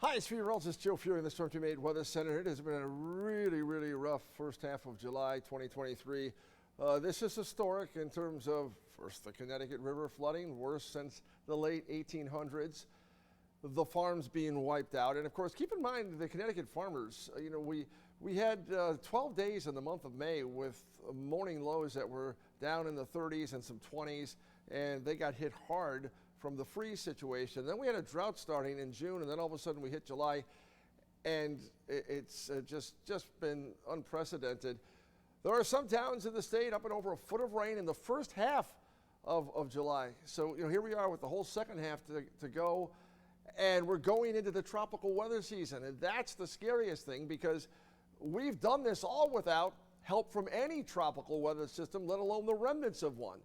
Hi, it's meteorologist Joe Fury in the Storm Team 8 Weather Center. It has been a really rough first half of July 2023. This is historic in terms of, first, the Connecticut River flooding, worst since the late 1800s. The farms being wiped out. And of course, keep in mind the Connecticut farmers, we had 12 days in the month of May with morning lows that were down in the 30s and some 20s, and they got hit hard from the freeze situation. Then we had a drought starting in June, and then all of a sudden we hit July, and it's just been unprecedented. There are some towns in the state up and over a foot of rain in the first half of July. So here we are with the whole second half to go, and we're going into the tropical weather season, and that's the scariest thing because we've done this all without help from any tropical weather system, let alone the remnants of one.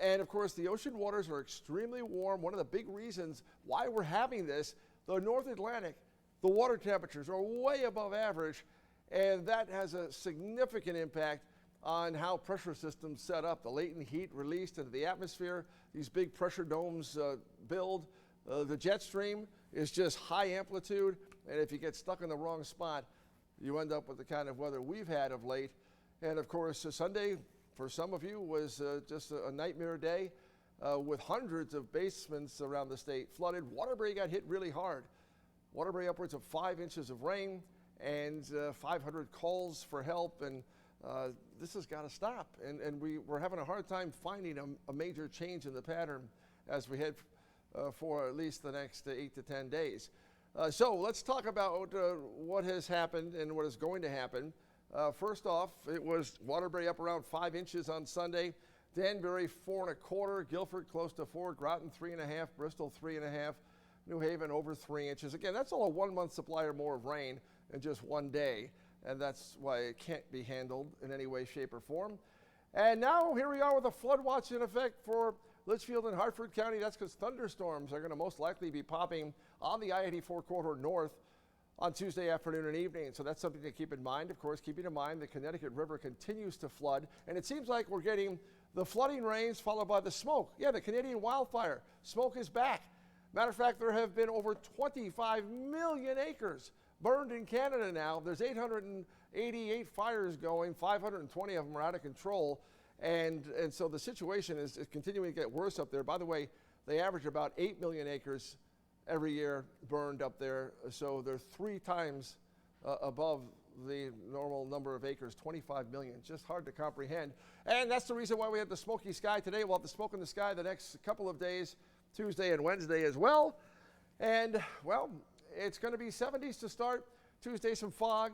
And of course, the ocean waters are extremely warm. One of the big reasons why we're having this, the North Atlantic, the water temperatures are way above average, and that has a significant impact on how pressure systems set up. The latent heat released into the atmosphere, these big pressure domes build. The jet stream is just high amplitude, and if you get stuck in the wrong spot, you end up with the kind of weather we've had of late. And of course, Sunday, for some of you, was just a nightmare day with hundreds of basements around the state flooded. Waterbury got hit really hard. Waterbury upwards of 5 inches of rain and 500 calls for help, and this has got to stop. And we're having a hard time finding a major change in the pattern as we head for at least the next 8 to 10 days. So let's talk about what has happened and what is going to happen. First off, it was Waterbury up around 5 inches on Sunday. Danbury 4 1/4, Guilford close to 4, Groton 3 1/2, Bristol 3 1/2, New Haven over 3 inches. Again, that's all a 1 month supply or more of rain in just one day, and that's why it can't be handled in any way, shape, or form. And now here we are with a flood watch in effect for Litchfield and Hartford County. That's because thunderstorms are going to most likely be popping on the I-84 corridor north on Tuesday afternoon and evening. So that's something to keep in mind. Of course, keeping in mind the Connecticut River continues to flood, and it seems like we're getting the flooding rains followed by the smoke. Yeah, the Canadian wildfire. Smoke is back. Matter of fact, there have been over 25 million acres burned in Canada now. There's 888 fires going. 520 of them are out of control. And so the situation is continuing to get worse up there. By the way, they average about 8 million acres every year burned up there. So they're 3 times above the normal number of acres, 25 million. Just hard to comprehend. And that's the reason why we have the smoky sky today. We'll have the smoke in the sky the next couple of days, Tuesday and Wednesday as well. And, well, it's going to be 70s to start. Tuesday, some fog,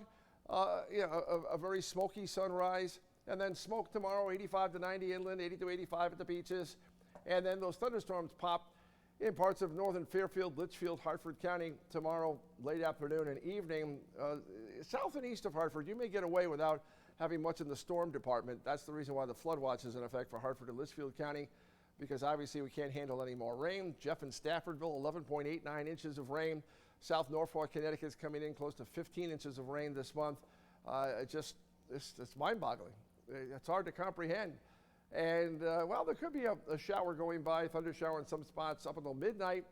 a very smoky sunrise. And then smoke tomorrow, 85 to 90 inland, 80 to 85 at the beaches. And then those thunderstorms pop in parts of northern Fairfield, Litchfield, Hartford County tomorrow, late afternoon and evening. South and east of Hartford, you may get away without having much in the storm department. That's the reason why the flood watch is in effect for Hartford and Litchfield County, because obviously we can't handle any more rain. Jeff and Staffordville, 11.89 inches of rain. South Norfolk, Connecticut is coming in close to 15 inches of rain this month. It's mind-boggling. It's hard to comprehend. And, well, there could be a shower going by, thunder shower in some spots up until midnight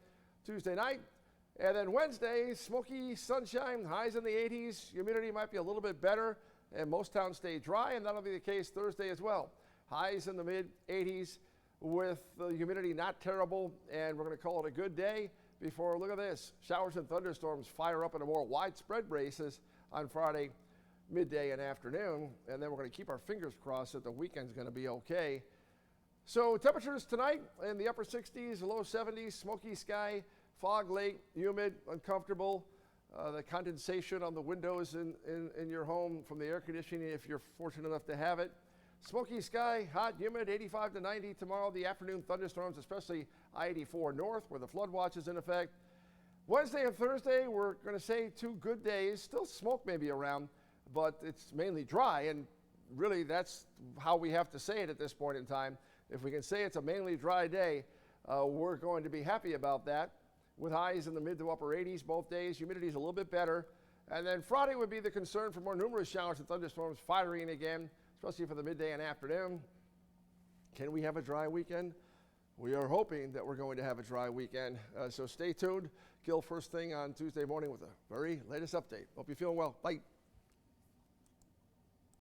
Tuesday night. And then Wednesday, smoky sunshine, highs in the 80s. Humidity might be a little bit better, and most towns stay dry, and that'll be the case Thursday as well. Highs in the mid-80s with the humidity not terrible, and we're going to call it a good day before, look at this, showers and thunderstorms fire up in a more widespread basis on Friday midday and afternoon, and then we're going to keep our fingers crossed that the weekend's going to be okay. So temperatures tonight in the upper 60s, low 70s, smoky sky, fog late, humid, uncomfortable. The condensation on the windows in your home from the air conditioning, if you're fortunate enough to have it. Smoky sky, hot, humid, 85 to 90 tomorrow. The afternoon thunderstorms, especially I-84 north where the flood watch is in effect. Wednesday and Thursday, we're going to say 2 good days. Still smoke maybe around, but it's mainly dry, and really that's how we have to say it at this point in time. If we can say it's a mainly dry day, we're going to be happy about that, with highs in the mid to upper 80s both days. Humidity is a little bit better. And then Friday would be the concern for more numerous showers and thunderstorms firing again, especially for the midday and afternoon. Can we have a dry weekend? we are hoping that we're going to have a dry weekend. So stay tuned. Gil, first thing on Tuesday morning with the very latest update. Hope you're feeling well. Bye.